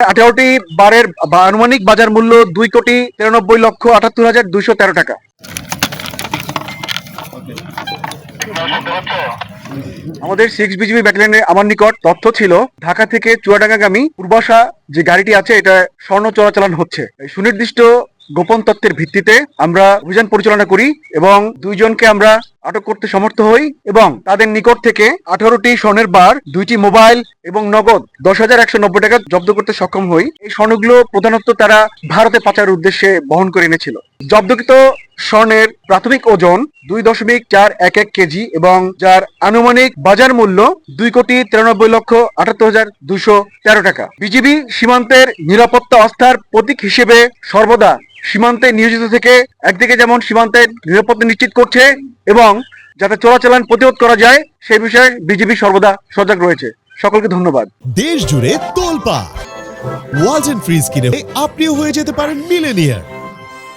18টি বারের আনুমানিক বাজার মূল্য 2,93,78,213 টাকা। আমাদের 6 বিজিবি ব্যাটালিয়নে আমার নিকট তথ্য ছিল ঢাকা থেকে চুয়াডাঙ্গাগামী পূর্বাশা যে গাড়িটি আছে এটা স্বর্ণ চোরাচালান হচ্ছে। এই সুনির্দিষ্ট গোপন তথ্যের ভিত্তিতে আমরা অভিযান পরিচালনা করি এবং 2 জনকে আমরা আটক করতে সমর্থ হই এবং তাদের নিকট থেকে 18টি স্বর্ণের বার, 2টি মোবাইল এবং নগদ 10,190 টাকা জব্দ করতে সক্ষম হই। এই স্বর্ণগুলো প্রধানত তারা ভারতে পাচারের উদ্দেশ্যে বহন করে এনেছিল। জব্দকৃত স্বর্ণের প্রাথমিক ওজন 2.411 কেজি এবং যার আনুমানিক বাজার মূল্য 2,93,78,213 টাকা। বিজিবি সীমান্তের নিরাপত্তা আস্থার প্রতীক হিসেবে সর্বদা সীমান্তে নিয়োজিত থেকে একদিকে যেমন সীমান্তের নিরাপত্তা নিশ্চিত করছে এবং যাতে চোরাচালান প্রতিরোধ করা যায় সেই বিষয়ে বিজিবি সর্বদা সজাগ রয়েছে। সকলকে ধন্যবাদ। দেশ জুড়ে তোলপাড় ওয়ালটন ফ্রিজ কিনে আপনিও হয়ে যেতে পারেন মিলেনিয়ার।